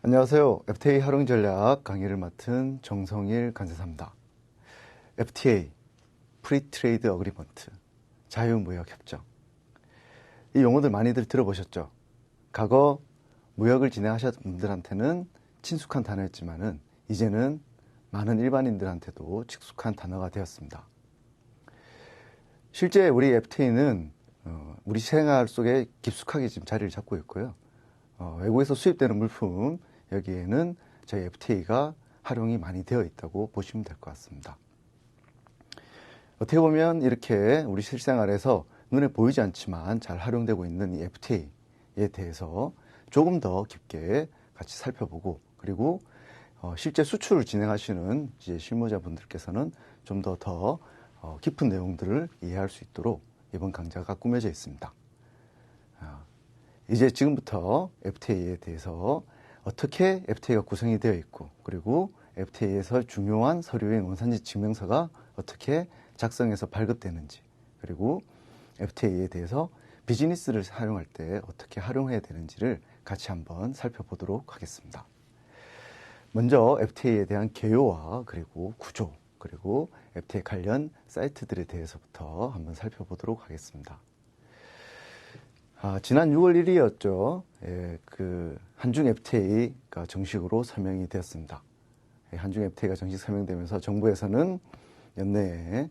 안녕하세요. FTA 활용 전략 강의를 맡은 정성일 간사사입니다. FTA, 프리 트레이드 어그리먼트, 자유무역 협정. 이 용어들 많이들 들어보셨죠? 과거 무역을 진행하셨던 분들한테는 친숙한 단어였지만은 이제는 많은 일반인들한테도 익숙한 단어가 되었습니다. 실제 우리 FTA는 우리 생활 속에 깊숙하게 지금 자리를 잡고 있고요. 외국에서 수입되는 물품, 여기에는 저희 FTA가 활용이 많이 되어 있다고 보시면 될 것 같습니다. 어떻게 보면 이렇게 우리 실생활에서 눈에 보이지 않지만 잘 활용되고 있는 이 FTA에 대해서 조금 더 깊게 같이 살펴보고, 그리고 실제 수출을 진행하시는 이제 실무자분들께서는 좀 더 깊은 내용들을 이해할 수 있도록 이번 강좌가 꾸며져 있습니다. 이제 지금부터 FTA에 대해서 어떻게 FTA가 구성이 되어 있고, 그리고 FTA에서 중요한 서류인 원산지 증명서가 어떻게 작성해서 발급되는지, 그리고 FTA에 대해서 비즈니스를 사용할 때 어떻게 활용해야 되는지를 같이 한번 살펴보도록 하겠습니다. 먼저 FTA에 대한 개요와 그리고 구조, 그리고 FTA 관련 사이트들에 대해서부터 한번 살펴보도록 하겠습니다. 지난 6월 1일이었죠. 그 한중 FTA가 정식으로 서명이 되었습니다. 한중 FTA가 정식 서명되면서 정부에서는 연내에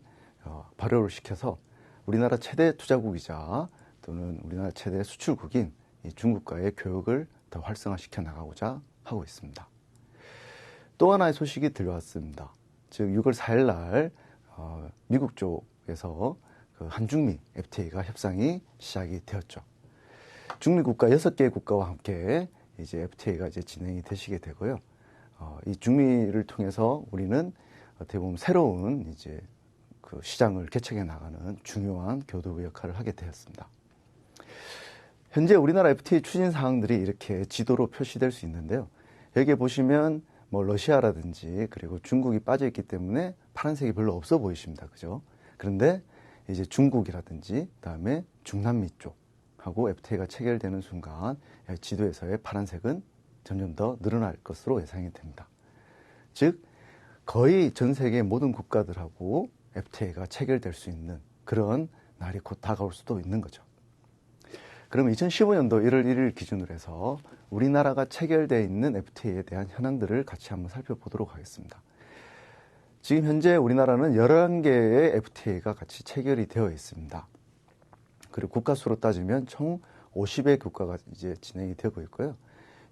발효를 시켜서 우리나라 최대 투자국이자 또는 우리나라 최대 수출국인 중국과의 교역을 더 활성화시켜 나가고자 하고 있습니다. 또 하나의 소식이 들려왔습니다. 즉 6월 4일 날 미국 쪽에서 그 한중미 FTA가 협상이 시작이 되었죠. 중미 국가 6개의 국가와 함께 이제 FTA가 이제 진행이 되시게 되고요. 이 중미를 통해서 우리는 어떻게 보면 새로운 이제 그 시장을 개척해 나가는 중요한 교두보 역할을 하게 되었습니다. 현재 우리나라 FTA 추진 사항들이 이렇게 지도로 표시될 수 있는데요. 여기에 보시면 뭐 러시아라든지 그리고 중국이 빠져 있기 때문에 파란색이 별로 없어 보이십니다. 그죠? 그런데 이제 중국이라든지 그다음에 중남미 쪽 하고 FTA가 체결되는 순간 지도에서의 파란색은 점점 더 늘어날 것으로 예상이 됩니다. 즉 거의 전 세계 모든 국가들하고 FTA가 체결될 수 있는 그런 날이 곧 다가올 수도 있는 거죠. 그럼 2015년도 1월 1일 기준으로 해서 우리나라가 체결되어 있는 FTA에 대한 현황들을 같이 한번 살펴보도록 하겠습니다. 지금 현재 우리나라는 11개의 FTA가 같이 체결이 되어 있습니다. 그리고 국가 수로 따지면 총 50의 국가가 이제 진행이 되고 있고요.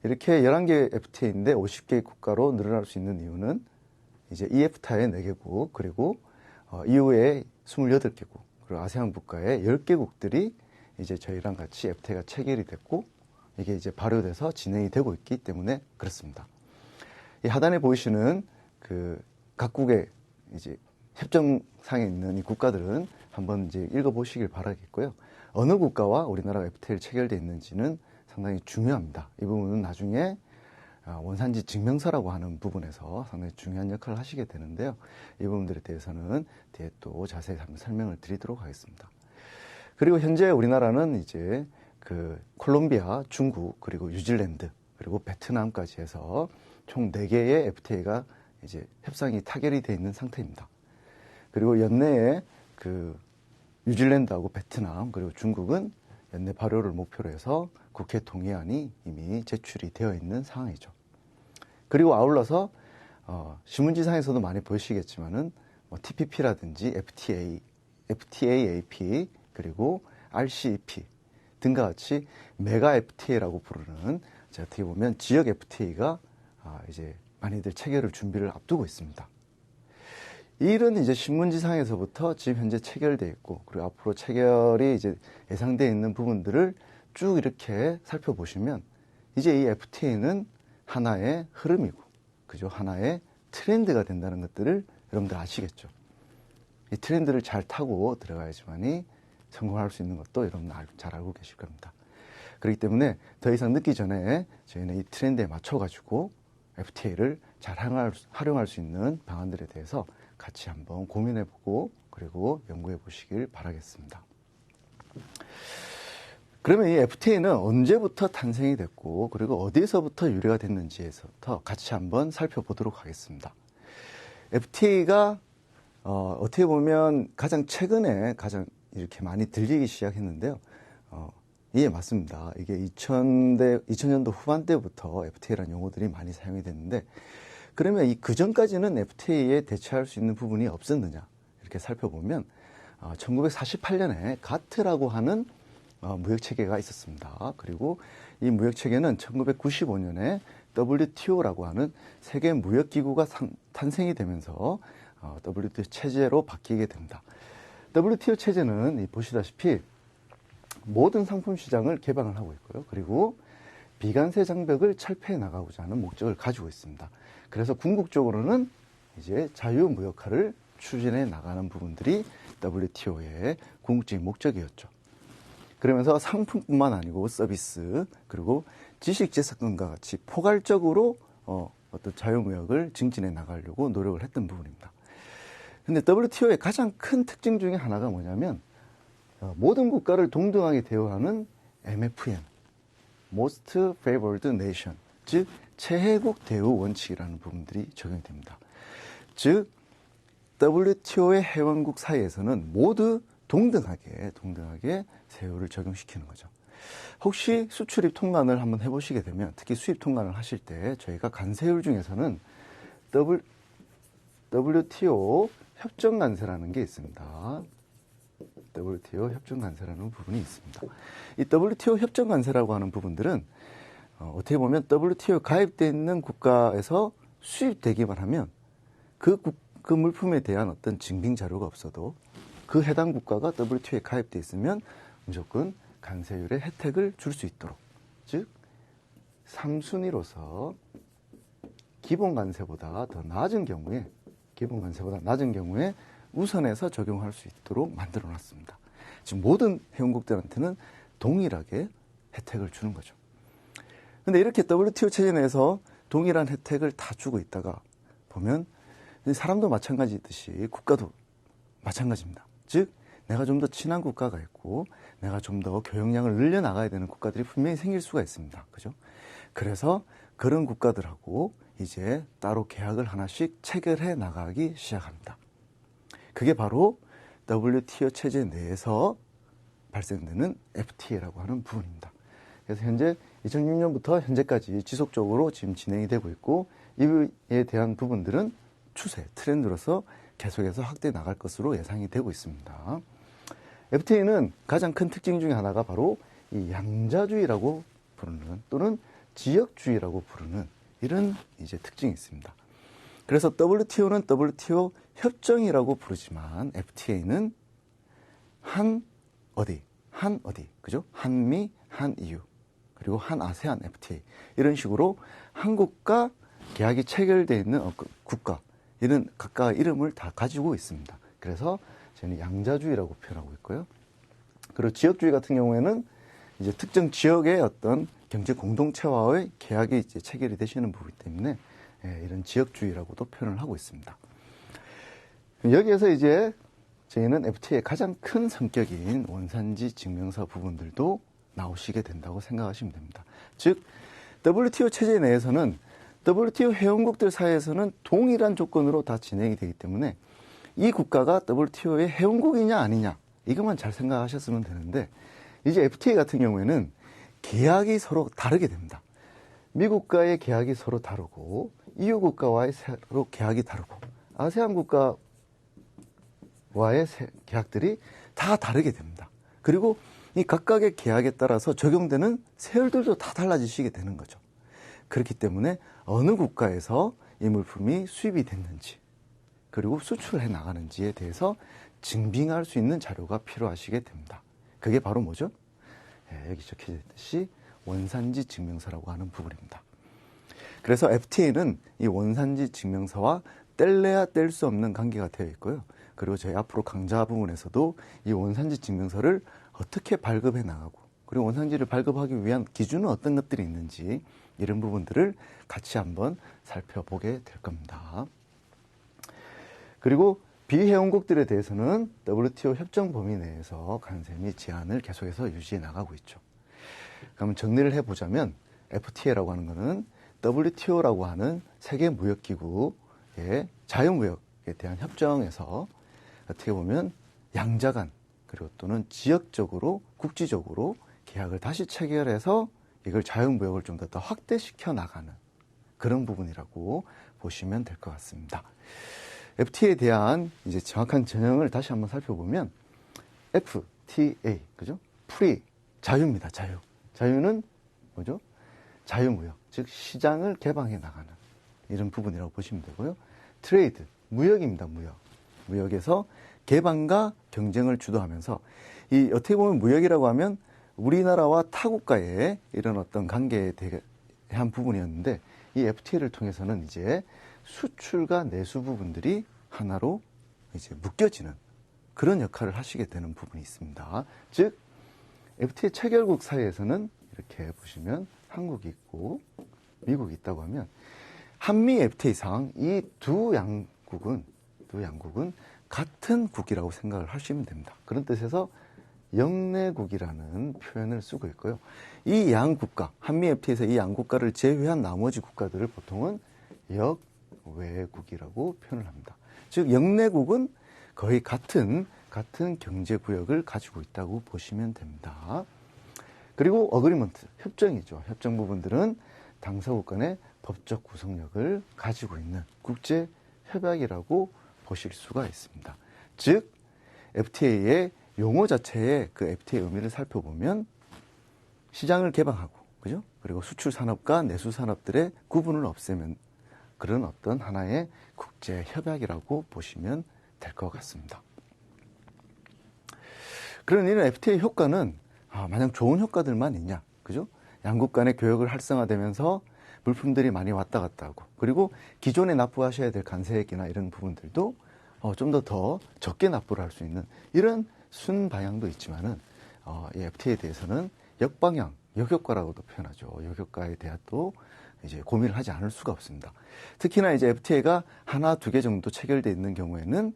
이렇게 11개 FTA인데 50개의 국가로 늘어날 수 있는 이유는 이제 EFTA의 4개국, 그리고 EU의 28개국, 그리고 아세안 국가의 10개국들이 이제 저희랑 같이 FTA가 체결이 됐고, 이게 이제 발효돼서 진행이 되고 있기 때문에 그렇습니다. 이 하단에 보이시는 그 각국의 이제 협정상에 있는 이 국가들은 한번 이제 읽어보시길 바라겠고요. 어느 국가와 우리나라가 FTA를 체결되어 있는지는 상당히 중요합니다. 이 부분은 나중에 원산지 증명서라고 하는 부분에서 상당히 중요한 역할을 하시게 되는데요. 이 부분들에 대해서는 뒤에 또 자세히 한번 설명을 드리도록 하겠습니다. 그리고 현재 우리나라는 이제 그 콜롬비아, 중국, 그리고 뉴질랜드, 그리고 베트남까지 해서 총 4개의 FTA가 이제 협상이 타결이 되어 있는 상태입니다. 그리고 연내에 그 뉴질랜드하고 베트남 그리고 중국은 연내 발효를 목표로 해서 국회 동의안이 이미 제출이 되어 있는 상황이죠. 그리고 아울러서 신문지상에서도 많이 보시겠지만은 뭐 TPP라든지 FTA, FTAAP 그리고 RCEP 등과 같이 메가 FTA라고 부르는 어떻게 보면 지역 FTA가 이제 많이들 체결을 준비를 앞두고 있습니다. 이 일은 이제 신문지상에서부터 지금 현재 체결되어 있고, 그리고 앞으로 체결이 이제 예상되어 있는 부분들을 쭉 이렇게 살펴보시면 이제 이 FTA는 하나의 흐름이고, 그죠? 하나의 트렌드가 된다는 것들을 여러분들 아시겠죠? 이 트렌드를 잘 타고 들어가야지만이 성공할 수 있는 것도 여러분 잘 알고 계실 겁니다. 그렇기 때문에 더 이상 늦기 전에 저희는 이 트렌드에 맞춰가지고 FTA를 잘 활용할 수 있는 방안들에 대해서 같이 한번 고민해보고 그리고 연구해 보시길 바라겠습니다. 그러면 이 FTA는 언제부터 탄생이 됐고 그리고 어디에서부터 유래가 됐는지에서부터 같이 한번 살펴보도록 하겠습니다. FTA가 어떻게 보면 가장 최근에 가장 이렇게 많이 들리기 시작했는데요. 예, 맞습니다. 이게 2000년도 후반대부터 FTA라는 용어들이 많이 사용이 됐는데 그러면 그 전까지는 FTA에 대처할 수 있는 부분이 없었느냐 이렇게 살펴보면 1948년에 가트라고 하는 무역체계가 있었습니다. 그리고 이 무역체계는 1995년에 WTO라고 하는 세계무역기구가 탄생이 되면서 WTO 체제로 바뀌게 됩니다. WTO 체제는 보시다시피 모든 상품 시장을 개방을 하고 있고요. 그리고 비관세 장벽을 철폐해 나가고자 하는 목적을 가지고 있습니다. 그래서 궁극적으로는 이제 자유무역화를 추진해 나가는 부분들이 WTO의 궁극적인 목적이었죠. 그러면서 상품뿐만 아니고 서비스 그리고 지식재산권과 같이 포괄적으로 어떤 자유무역을 증진해 나가려고 노력을 했던 부분입니다. 근데 WTO의 가장 큰 특징 중에 하나가 뭐냐면 모든 국가를 동등하게 대우하는 MFN, Most Favored Nation, 즉 최혜국 대우 원칙이라는 부분들이 적용이 됩니다. 즉 WTO의 회원국 사이에서는 모두 동등하게 세율을 적용시키는 거죠. 혹시 수출입 통관을 한번 해보시게 되면 특히 수입 통관을 하실 때 저희가 관세율 중에서는 WTO 협정관세라는 게 있습니다. WTO 협정관세라는 부분이 있습니다. 이 WTO 협정관세라고 하는 부분들은 어떻게 보면 WTO 가입되어 있는 국가에서 수입되기만 하면 그 물품에 대한 어떤 증빙 자료가 없어도 그 해당 국가가 WTO에 가입되어 있으면 무조건 관세율의 혜택을 줄 수 있도록, 즉 3순위로서 기본 관세보다 낮은 경우에 우선해서 적용할 수 있도록 만들어 놨습니다. 지금 모든 회원국들한테는 동일하게 혜택을 주는 거죠. 근데 이렇게 WTO 체제 내에서 동일한 혜택을 다 주고 있다가 보면 사람도 마찬가지듯이 국가도 마찬가지입니다. 즉 내가 좀 더 친한 국가가 있고 내가 좀 더 교역량을 늘려나가야 되는 국가들이 분명히 생길 수가 있습니다. 그죠? 그래서 그런 국가들하고 이제 따로 계약을 하나씩 체결해 나가기 시작합니다. 그게 바로 WTO 체제 내에서 발생되는 FTA라고 하는 부분입니다. 그래서 현재 2006년부터 현재까지 지속적으로 지금 진행이 되고 있고 이에 대한 부분들은 트렌드로서 계속해서 확대해 나갈 것으로 예상이 되고 있습니다. FTA는 가장 큰 특징 중에 하나가 바로 이 양자주의라고 부르는 또는 지역주의라고 부르는 이런 이제 특징이 있습니다. 그래서 WTO는 WTO 협정이라고 부르지만 FTA는 그죠? 한미, 한EU, 그리고 한아세안 FTA 이런 식으로 한국과 계약이 체결되어 있는 국가 이런 각각 이름을 다 가지고 있습니다. 그래서 저는 양자주의라고 표현하고 있고요. 그리고 지역주의 같은 경우에는 이제 특정 지역의 어떤 경제 공동체와의 계약이 이제 체결이 되시는 부분이기 때문에 이런 지역주의라고도 표현을 하고 있습니다. 여기에서 이제 저희는 FTA의 가장 큰 성격인 원산지 증명서 부분들도 나오시게 된다고 생각하시면 됩니다. 즉 WTO 체제 내에서는 WTO 회원국들 사이에서는 동일한 조건으로 다 진행이 되기 때문에 이 국가가 WTO의 회원국이냐 아니냐 이것만 잘 생각하셨으면 되는데 이제 FTA 같은 경우에는 계약이 서로 다르게 됩니다. 미국과의 계약이 서로 다르고 EU 국가와의 서로 계약이 다르고 아세안 국가와의 계약들이 다 다르게 됩니다. 그리고 이 각각의 계약에 따라서 적용되는 세율들도 다 달라지시게 되는 거죠. 그렇기 때문에 어느 국가에서 이 물품이 수입이 됐는지 그리고 수출해 나가는지에 대해서 증빙할 수 있는 자료가 필요하시게 됩니다. 그게 바로 뭐죠? 여기 적혀져 있듯이 원산지 증명서라고 하는 부분입니다. 그래서 FTA는 이 원산지 증명서와 뗄래야 뗄 수 없는 관계가 되어 있고요. 그리고 저희 앞으로 강좌 부분에서도 이 원산지 증명서를 어떻게 발급해 나가고 그리고 원산지를 발급하기 위한 기준은 어떤 것들이 있는지 이런 부분들을 같이 한번 살펴보게 될 겁니다. 그리고 비회원국들에 대해서는 WTO 협정 범위 내에서 관세 및 제한을 계속해서 유지해 나가고 있죠. 그러면 정리를 해보자면 FTA라고 하는 것은 WTO라고 하는 세계무역기구의 자유무역에 대한 협정에서 어떻게 보면 양자 간 그리고 또는 지역적으로 국지적으로 계약을 다시 체결해서 이걸 자유무역을 좀 더 확대시켜 나가는 그런 부분이라고 보시면 될 것 같습니다. FTA에 대한 이제 정확한 전형을 다시 한번 살펴보면 FTA, 그죠? Free, 자유입니다. 자유. 자유는 뭐죠? 자유무역, 즉 시장을 개방해 나가는 이런 부분이라고 보시면 되고요. 트레이드, 무역입니다. 무역. 무역에서 개방과 경쟁을 주도하면서 이 어떻게 보면 무역이라고 하면 우리나라와 타국과의 이런 어떤 관계에 대한 부분이었는데 이 FTA를 통해서는 이제 수출과 내수 부분들이 하나로 이제 묶여지는 그런 역할을 하시게 되는 부분이 있습니다. 즉 FTA 체결국 사이에서는 이렇게 보시면 한국이 있고 미국이 있다고 하면 한미 FTA상 이 두 양국은 같은 국이라고 생각을 하시면 됩니다. 그런 뜻에서 영내국이라는 표현을 쓰고 있고요. 이 양국가, 한미 FTA에서 이 양국가를 제외한 나머지 국가들을 보통은 역외국이라고 표현을 합니다. 즉 영내국은 거의 같은 경제구역을 가지고 있다고 보시면 됩니다. 그리고 어그리먼트, 협정이죠. 협정 부분들은 당사국 간의 법적 구속력을 가지고 있는 국제 협약이라고 보실 수가 있습니다. 즉 FTA의 용어 자체의 그 FTA 의미를 살펴보면 시장을 개방하고, 그죠? 그리고 수출 산업과 내수 산업들의 구분을 없애면 그런 어떤 하나의 국제 협약이라고 보시면 될 것 같습니다. 그런 이런 FTA 효과는 마냥 좋은 효과들만 있냐, 그죠? 양국 간의 교역을 활성화되면서 물품들이 많이 왔다 갔다 하고, 그리고 기존에 납부하셔야 될 관세액이나 이런 부분들도 좀 더 적게 납부를 할 수 있는 이런 순방향도 있지만은 이 FTA에 대해서는 역방향, 역효과라고도 표현하죠. 역효과에 대해서도 이제 고민을 하지 않을 수가 없습니다. 특히나 이제 FTA가 하나, 두 개 정도 체결되어 있는 경우에는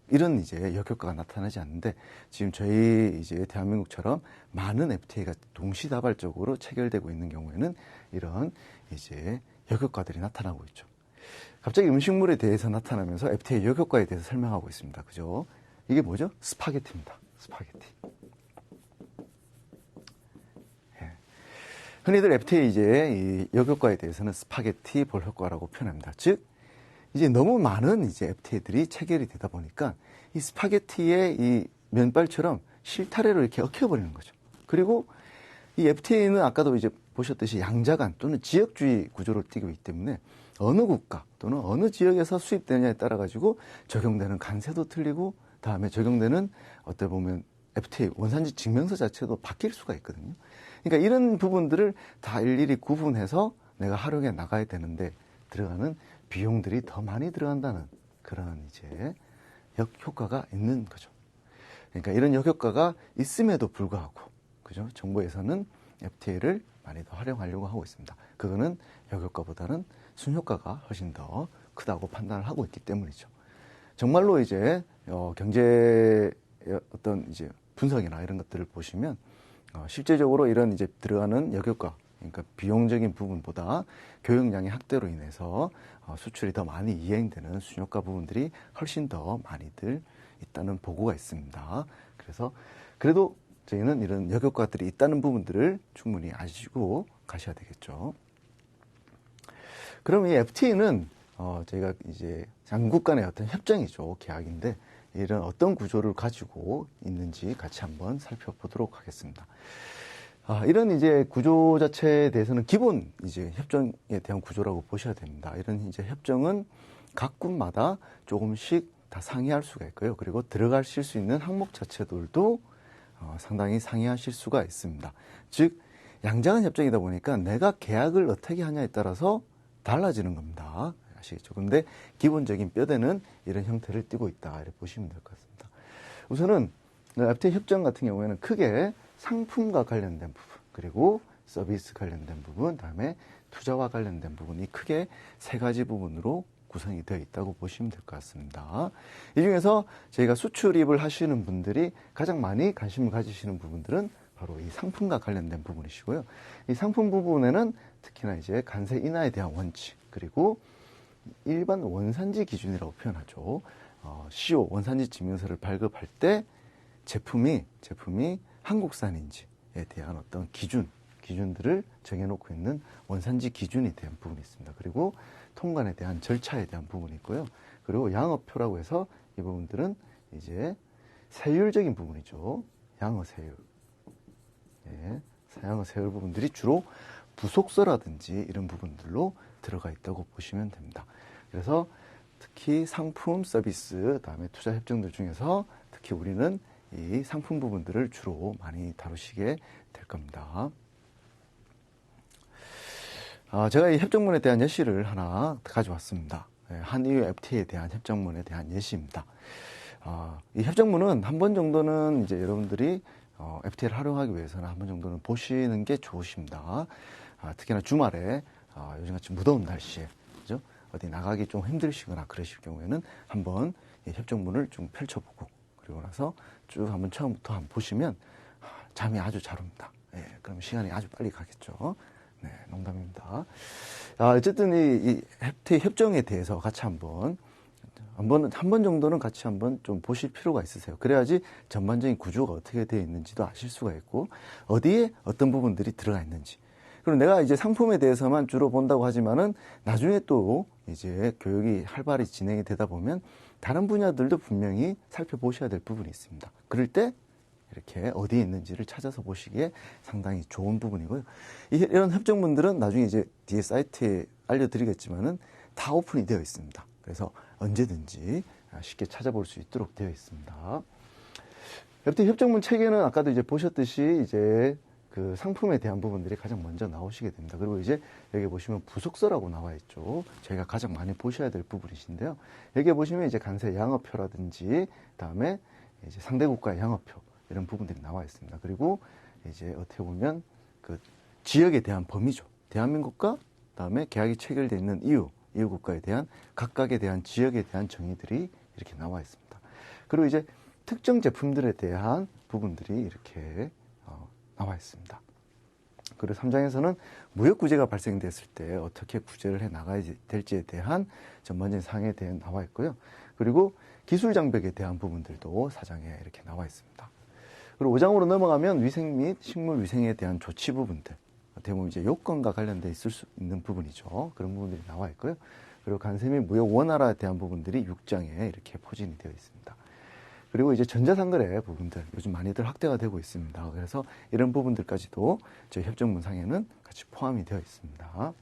이런 이제 역효과가 나타나지 않는데 지금 저희 이제 대한민국처럼 많은 FTA가 동시다발적으로 체결되고 있는 경우에는 이런 이제 역효과들이 나타나고 있죠. 갑자기 음식물에 대해서 나타나면서 FTA 역효과에 대해서 설명하고 있습니다. 그죠? 이게 뭐죠? 스파게티입니다. 스파게티. 예. 흔히들 FTA 이제 이 역효과에 대해서는 스파게티 볼 효과라고 표현합니다. 즉, 이제 너무 많은 이제 FTA들이 체결이 되다 보니까 이 스파게티의 이 면발처럼 실타래로 이렇게 엉켜버리는 거죠. 그리고 이 FTA는 아까도 이제 보셨듯이 양자간 또는 지역주의 구조를 띠고 있기 때문에 어느 국가 또는 어느 지역에서 수입되느냐에 따라 가지고 적용되는 관세도 틀리고 다음에 적용되는 어떻게 보면 FTA 원산지 증명서 자체도 바뀔 수가 있거든요. 그러니까 이런 부분들을 다 일일이 구분해서 내가 활용해 나가야 되는데 들어가는 비용들이 더 많이 들어간다는 그런 이제 역효과가 있는 거죠. 그러니까 이런 역효과가 있음에도 불구하고, 그죠? 정부에서는 FTA를 많이 더 활용하려고 하고 있습니다. 그거는 역효과보다는 순효과가 훨씬 더 크다고 판단을 하고 있기 때문이죠. 정말로 이제 경제 어떤 이제 분석이나 이런 것들을 보시면 실제적으로 이런 이제 들어가는 역효과, 그러니까 비용적인 부분보다 교역량의 확대로 인해서 수출이 더 많이 이행되는 순효과 부분들이 훨씬 더 많이들 있다는 보고가 있습니다. 그래서 그래도 저희는 이런 역효과들이 있다는 부분들을 충분히 아시고 가셔야 되겠죠. 그럼 이 FTA는 저희가 이제 양국 간의 어떤 협정이죠. 계약인데 이런 어떤 구조를 가지고 있는지 같이 한번 살펴보도록 하겠습니다. 이런 이제 구조 자체에 대해서는 기본 이제 협정에 대한 구조라고 보셔야 됩니다. 이런 이제 협정은 각국마다 조금씩 다 상의할 수가 있고요. 그리고 들어가실 수 있는 항목 자체들도 상당히 상의하실 수가 있습니다. 즉 양자간 협정이다 보니까 내가 계약을 어떻게 하냐에 따라서 달라지는 겁니다. 아시겠죠? 그런데 기본적인 뼈대는 이런 형태를 띠고 있다 이렇게 보시면 될 것 같습니다. 우선은 FTA 협정 같은 경우에는 크게 상품과 관련된 부분, 그리고 서비스 관련된 부분, 다음에 투자와 관련된 부분이 크게 세 가지 부분으로 구성이 되어 있다고 보시면 될 것 같습니다. 이 중에서 저희가 수출입을 하시는 분들이 가장 많이 관심을 가지시는 부분들은 바로 이 상품과 관련된 부분이시고요. 이 상품 부분에는 특히나 이제 관세 인하에 대한 원칙, 그리고 일반 원산지 기준이라고 표현하죠. CO 원산지 증명서를 발급할 때 제품이 한국산인지에 대한 어떤 기준들을 정해놓고 있는 원산지 기준에 대한 부분이 있습니다. 그리고 통관에 대한 절차에 대한 부분이 있고요. 그리고 양어표라고 해서 이 부분들은 이제 세율적인 부분이죠. 양어 세율. 예, 양어 세율 부분들이 주로 부속서라든지 이런 부분들로 들어가 있다고 보시면 됩니다. 그래서 특히 상품, 서비스, 그다음에 투자 협정들 중에서 특히 우리는 이 상품 부분들을 주로 많이 다루시게 될 겁니다. 제가 이 협정문에 대한 예시를 하나 가져왔습니다. 한EU FTA에 대한 협정문에 대한 예시입니다. 이 협정문은 한 번 정도는 이제 여러분들이 FTA를 활용하기 위해서는 한 번 정도는 보시는 게 좋으십니다. 특히나 주말에 요즘같이 무더운 날씨에 그죠? 어디 나가기 좀 힘드시거나 그러실 경우에는 한번 이 협정문을 좀 펼쳐보고 그리고 나서 쭉 한번 처음부터 한번 보시면 잠이 아주 잘 옵니다. 그럼 시간이 아주 빨리 가겠죠. 네, 농담입니다. 어쨌든 이 FTA 협정에 대해서 같이 한 번 정도는 같이 한번 좀 보실 필요가 있으세요. 그래야지 전반적인 구조가 어떻게 되어 있는지도 아실 수가 있고, 어디에 어떤 부분들이 들어가 있는지. 그리고 내가 이제 상품에 대해서만 주로 본다고 하지만은 나중에 또 이제 교육이 활발히 진행이 되다 보면 다른 분야들도 분명히 살펴보셔야 될 부분이 있습니다. 그럴 때 이렇게 어디에 있는지를 찾아서 보시기에 상당히 좋은 부분이고요. 이런 협정문들은 나중에 이제 뒤에 사이트에 알려드리겠지만은 다 오픈이 되어 있습니다. 그래서 언제든지 쉽게 찾아볼 수 있도록 되어 있습니다. FTA 협정문 체계는 아까도 이제 보셨듯이 이제 그 상품에 대한 부분들이 가장 먼저 나오시게 됩니다. 그리고 이제 여기 보시면 부속서라고 나와 있죠. 저희가 가장 많이 보셔야 될 부분이신데요. 여기 보시면 이제 관세 양어표라든지 그다음에 이제 상대 국가의 양어표 이런 부분들이 나와 있습니다. 그리고 이제 어떻게 보면 그 지역에 대한 범위죠. 대한민국과 그다음에 계약이 체결되어 있는 EU 국가에 대한 각각에 대한 지역에 대한 정의들이 이렇게 나와 있습니다. 그리고 이제 특정 제품들에 대한 부분들이 이렇게 나와 있습니다. 그리고 3장에서는 무역 구제가 발생됐을 때 어떻게 구제를 해 나가야 될지에 대한 전반적인 사항에 대해 나와 있고요. 그리고 기술 장벽에 대한 부분들도 4장에 이렇게 나와 있습니다. 그리고 5장으로 넘어가면 위생 및 식물 위생에 대한 조치 부분들, 어떻게 보면 이제 요건과 관련돼 있을 수 있는 부분이죠. 그런 부분들이 나와 있고요. 그리고 관세 및 무역 원활화에 대한 부분들이 6장에 이렇게 포진이 되어 있습니다. 그리고 이제 전자상거래 부분들 요즘 많이들 확대가 되고 있습니다. 그래서 이런 부분들까지도 저희 협정문상에는 같이 포함이 되어 있습니다.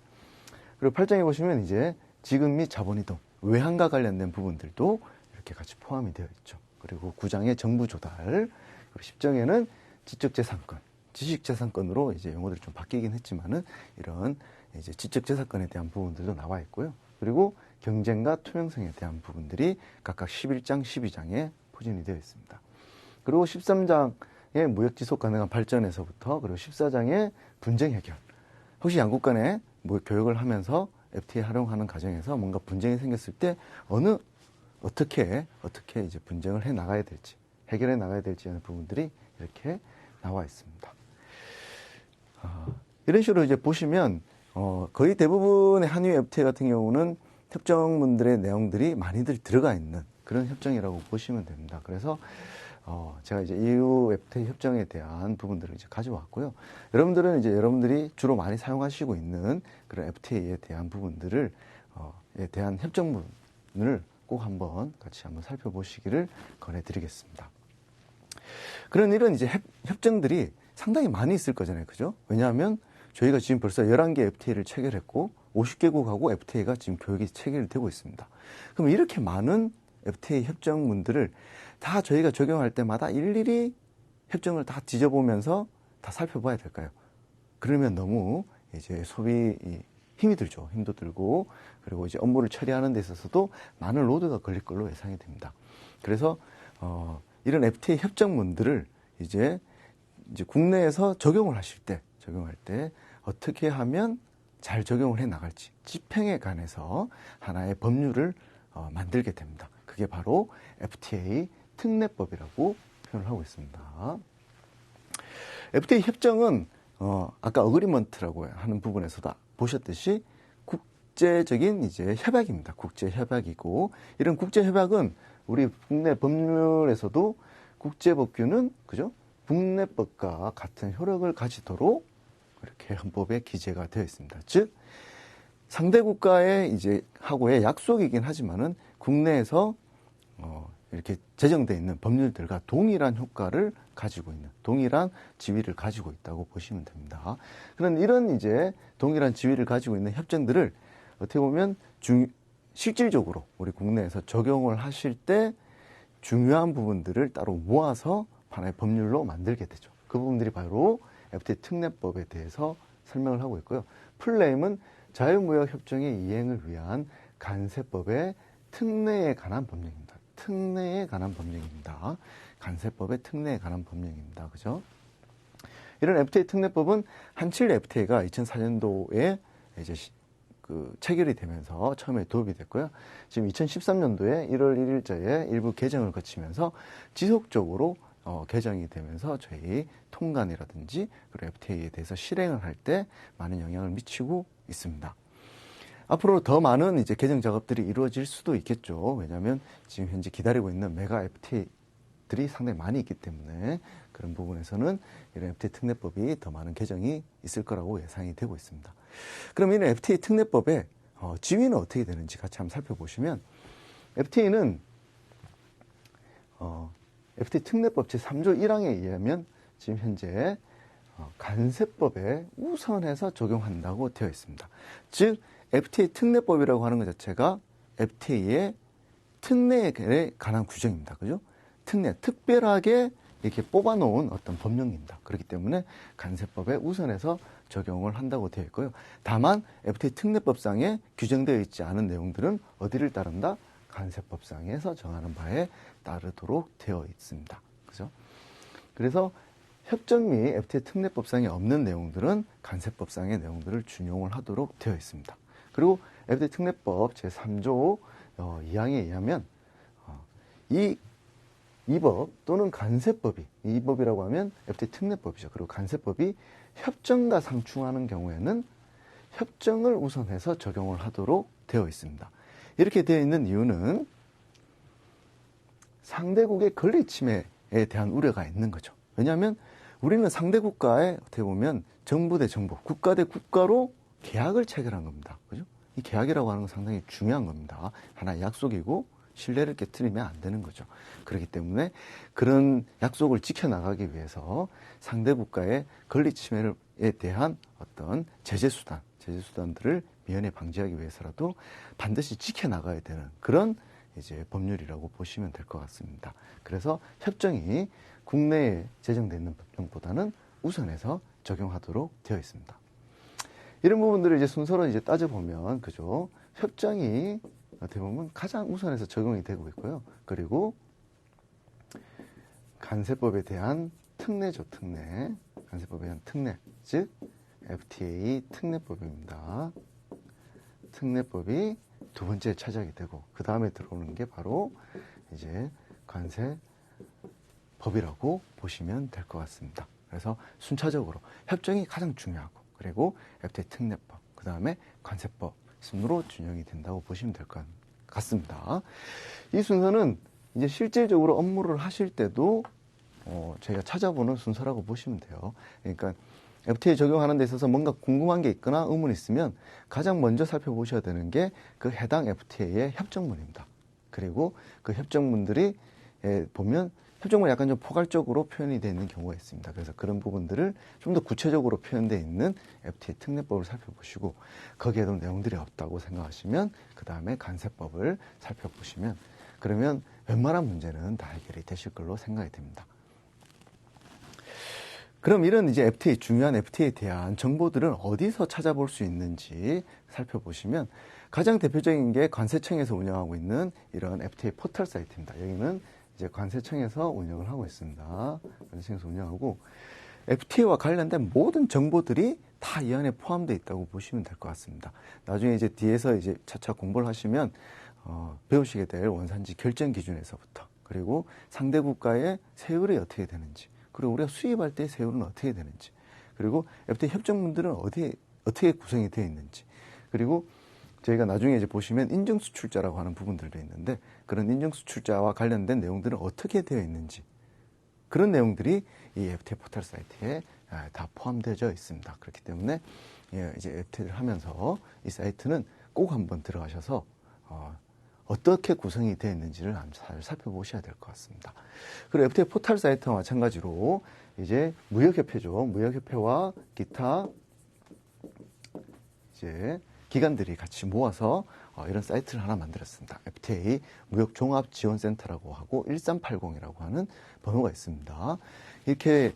그리고 8장에 보시면 이제 지급 및 자본이동, 외환과 관련된 부분들도 이렇게 같이 포함이 되어 있죠. 그리고 9장에 정부 조달, 그리고 10장에는 지적재산권, 지식재산권으로 이제 용어들이 좀 바뀌긴 했지만은 이런 이제 지적재산권에 대한 부분들도 나와 있고요. 그리고 경쟁과 투명성에 대한 부분들이 각각 11장, 12장에 포진이 되어 있습니다. 그리고 13장의 무역 지속 가능한 발전에서부터 그리고 14장의 분쟁 해결. 혹시 양국 간에 교역을 하면서 FTA 활용하는 과정에서 뭔가 분쟁이 생겼을 때 어떻게 이제 분쟁을 해 나가야 될지, 해결해 나가야 될지 하는 부분들이 이렇게 나와 있습니다. 이런 식으로 이제 보시면 거의 대부분의 한유 FTA 같은 경우는 협정문들의 내용들이 많이들 들어가 있는 그런 협정이라고 보시면 됩니다. 그래서 제가 이제 EU FTA 협정에 대한 부분들을 이제 가져왔고요. 여러분들은 이제 여러분들이 주로 많이 사용하시고 있는 그런 FTA에 대한 부분들을 에 대한 협정문을 꼭 한번 같이 한번 살펴보시기를 권해드리겠습니다. 그런 이런 이제 협정들이 상당히 많이 있을 거잖아요, 그죠? 왜냐하면 저희가 지금 벌써 11개 FTA를 체결했고 50개국하고 FTA가 지금 교역이 체결되고 있습니다. 그럼 이렇게 많은 FTA 협정문들을 다 저희가 적용할 때마다 일일이 협정을 다 뒤져보면서 다 살펴봐야 될까요? 그러면 너무 이제 소비 힘이 들죠. 힘도 들고 그리고 이제 업무를 처리하는 데 있어서도 많은 로드가 걸릴 걸로 예상이 됩니다. 그래서 이런 FTA 협정문들을 이제 국내에서 적용을 하실 때 어떻게 하면 잘 적용을 해 나갈지 집행에 관해서 하나의 법률을 만들게 됩니다. 그게 바로 FTA 특례법이라고 표현을 하고 있습니다. FTA 협정은 아까 어그리먼트라고 하는 부분에서도 보셨듯이 국제적인 이제 협약입니다. 국제 협약이고 이런 국제 협약은 우리 국내 법률에서도 국제 법규는 그죠? 국내법과 같은 효력을 가지도록 이렇게 헌법에 기재가 되어 있습니다. 즉 상대 국가의 이제 하고의 약속이긴 하지만은 국내에서 이렇게 제정되어 있는 법률들과 동일한 효과를 가지고 있는, 동일한 지위를 가지고 있다고 보시면 됩니다. 그런 이런 이제 동일한 지위를 가지고 있는 협정들을 어떻게 보면 실질적으로 우리 국내에서 적용을 하실 때 중요한 부분들을 따로 모아서 하나의 법률로 만들게 되죠. 그 부분들이 바로 FTA 특례법에 대해서 설명을 하고 있고요. 풀네임은 자유무역협정의 이행을 위한 간세법의 특례에 관한 법령입니다. 특례에 관한 법령입니다. 간세법의 특례에 관한 법령입니다. 그죠? 이런 FTA 특례법은 한칠 FTA가 2004년도에 이제 체결이 되면서 처음에 도입이 됐고요. 지금 2013년도에 1월 1일자에 일부 개정을 거치면서 지속적으로 개정이 되면서 저희 통관이라든지 그리고 FTA에 대해서 실행을 할 때 많은 영향을 미치고 있습니다. 앞으로 더 많은 이제 개정 작업들이 이루어질 수도 있겠죠. 왜냐하면 지금 현재 기다리고 있는 메가 FTA들이 상당히 많이 있기 때문에 그런 부분에서는 이런 FTA 특례법이 더 많은 개정이 있을 거라고 예상이 되고 있습니다. 그럼 이런 FTA 특례법의 지위는 어떻게 되는지 같이 한번 살펴보시면 FTA는 FTA 특례법 제3조 1항에 의하면 지금 현재 간세법에 우선해서 적용한다고 되어 있습니다. 즉 FTA 특례법이라고 하는 것 자체가 FTA의 특례에 관한 규정입니다. 그죠? 특례, 특별하게 이렇게 뽑아놓은 어떤 법령입니다. 그렇기 때문에 간세법에 우선해서 적용을 한다고 되어 있고요. 다만 FTA 특례법상에 규정되어 있지 않은 내용들은 어디를 따른다? 간세법상에서 정하는 바에 따르도록 되어 있습니다. 그죠? 그래서 협정 및 FTA 특례법상에 없는 내용들은 간세법상의 내용들을 준용을 하도록 되어 있습니다. 그리고 FTA 특례법 제3조 2항에 의하면 이 법 또는 간세법이, 이 법이라고 하면 FTA 특례법이죠. 그리고 간세법이 협정과 상충하는 경우에는 협정을 우선해서 적용을 하도록 되어 있습니다. 이렇게 되어 있는 이유는 상대국의 권리 침해에 대한 우려가 있는 거죠. 왜냐하면 우리는 상대 국가에 어떻게 보면 정부 대 정부, 국가 대 국가로 계약을 체결한 겁니다. 그죠? 이 계약이라고 하는 건 상당히 중요한 겁니다. 하나의 약속이고 신뢰를 깨트리면 안 되는 거죠. 그렇기 때문에 그런 약속을 지켜나가기 위해서 상대 국가의 권리 침해에 대한 어떤 제재수단들을 미연에 방지하기 위해서라도 반드시 지켜나가야 되는 그런 이제 법률이라고 보시면 될 것 같습니다. 그래서 협정이 국내에 제정되어 있는 법령보다는 우선해서 적용하도록 되어 있습니다. 이런 부분들을 이제 순서로 이제 따져보면, 그죠? 협정이 어떻게 보면 가장 우선해서 적용이 되고 있고요. 그리고 간세법에 대한 특례죠, 특례. 간세법에 대한 특례. 즉, FTA 특례법입니다. 특례법이 두 번째에 차지하게 되고, 그 다음에 들어오는 게 바로 이제 관세법이라고 보시면 될 것 같습니다. 그래서 순차적으로 협정이 가장 중요하고, 그리고 FTA 특례법, 그 다음에 관세법 순으로 준용이 된다고 보시면 될 것 같습니다. 이 순서는 이제 실질적으로 업무를 하실 때도 저희가 찾아보는 순서라고 보시면 돼요. 그러니까 FTA 적용하는 데 있어서 뭔가 궁금한 게 있거나 의문이 있으면 가장 먼저 살펴보셔야 되는 게 그 해당 FTA의 협정문입니다. 그리고 그 협정문들이 보면 협정문이 약간 좀 포괄적으로 표현이 되어 있는 경우가 있습니다. 그래서 그런 부분들을 좀 더 구체적으로 표현되어 있는 FTA 특례법을 살펴보시고 거기에도 내용들이 없다고 생각하시면 그 다음에 간세법을 살펴보시면 그러면 웬만한 문제는 다 해결이 되실 걸로 생각이 됩니다. 그럼 이런 이제 FTA, 중요한 FTA에 대한 정보들은 어디서 찾아볼 수 있는지 살펴보시면 가장 대표적인 게 관세청에서 운영하고 있는 이런 FTA 포털 사이트입니다. 여기는 이제 관세청에서 운영을 하고 있습니다. 관세청에서 운영하고 FTA와 관련된 모든 정보들이 다 이 안에 포함되어 있다고 보시면 될 것 같습니다. 나중에 이제 뒤에서 이제 차차 공부를 하시면 배우시게 될 원산지 결정 기준에서부터 그리고 상대 국가의 세율이 어떻게 되는지 그리고 우리가 수입할 때 세율은 어떻게 되는지, 그리고 FTA 협정문들은 어떻게 구성이 되어 있는지, 그리고 저희가 나중에 이제 보시면 인증수출자라고 하는 부분들도 있는데 그런 인증수출자와 관련된 내용들은 어떻게 되어 있는지, 그런 내용들이 이 FTA 포털 사이트에 다 포함되어 있습니다. 그렇기 때문에 이제 FTA를 하면서 이 사이트는 꼭 한번 들어가셔서 어떻게 구성이 되어 있는지를 잘 살펴보셔야 될 것 같습니다. 그리고 FTA 포털 사이트와 마찬가지로 이제 무역협회죠. 무역협회와 기타 이제 기관들이 같이 모아서 이런 사이트를 하나 만들었습니다. FTA 무역종합지원센터라고 하고 1380이라고 하는 번호가 있습니다. 이렇게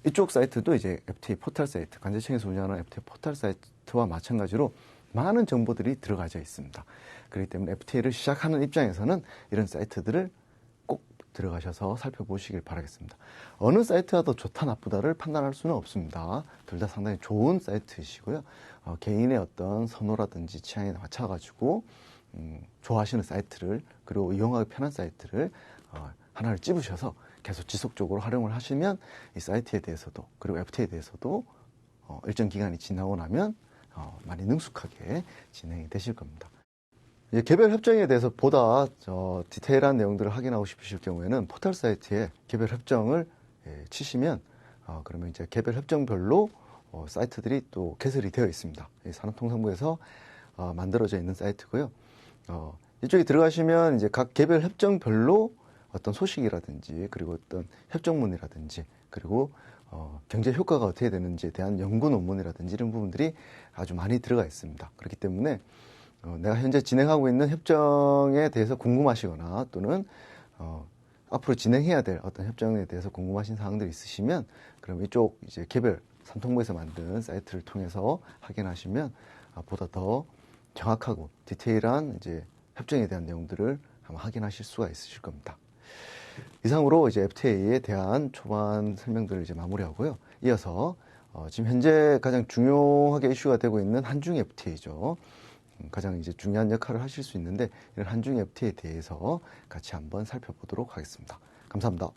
이쪽 사이트도 이제 FTA 포털 사이트, 관세청에서 운영하는 FTA 포털 사이트와 마찬가지로 많은 정보들이 들어가져 있습니다. 그렇기 때문에 FTA를 시작하는 입장에서는 이런 사이트들을 꼭 들어가셔서 살펴보시길 바라겠습니다. 어느 사이트가 더 좋다 나쁘다를 판단할 수는 없습니다. 둘 다 상당히 좋은 사이트이시고요. 개인의 어떤 선호라든지 취향에 맞춰가지고 좋아하시는 사이트를, 그리고 이용하기 편한 사이트를 하나를 찝으셔서 계속 지속적으로 활용을 하시면 이 사이트에 대해서도, 그리고 FTA에 대해서도 일정 기간이 지나고 나면 많이 능숙하게 진행이 되실 겁니다. 이제 개별 협정에 대해서 보다 디테일한 내용들을 확인하고 싶으실 경우에는 포털 사이트에 개별 협정을 치시면 그러면 이제 개별 협정별로 사이트들이 또 개설이 되어 있습니다. 산업통상부에서 만들어져 있는 사이트고요. 이쪽에 들어가시면 이제 각 개별 협정별로 어떤 소식이라든지, 그리고 어떤 협정문이라든지, 그리고 경제 효과가 어떻게 되는지에 대한 연구 논문이라든지 이런 부분들이 아주 많이 들어가 있습니다. 그렇기 때문에 내가 현재 진행하고 있는 협정에 대해서 궁금하시거나 또는 앞으로 진행해야 될 어떤 협정에 대해서 궁금하신 사항들이 있으시면 그럼 이쪽 이제 개별 산통부에서 만든 사이트를 통해서 확인하시면 보다 더 정확하고 디테일한 이제 협정에 대한 내용들을 한번 확인하실 수가 있으실 겁니다. 이상으로 이제 FTA에 대한 초반 설명들을 이제 마무리하고요. 이어서 지금 현재 가장 중요하게 이슈가 되고 있는 한중 FTA죠. 가장 이제 중요한 역할을 하실 수 있는데 이런 한중 FTA에 대해서 같이 한번 살펴보도록 하겠습니다. 감사합니다.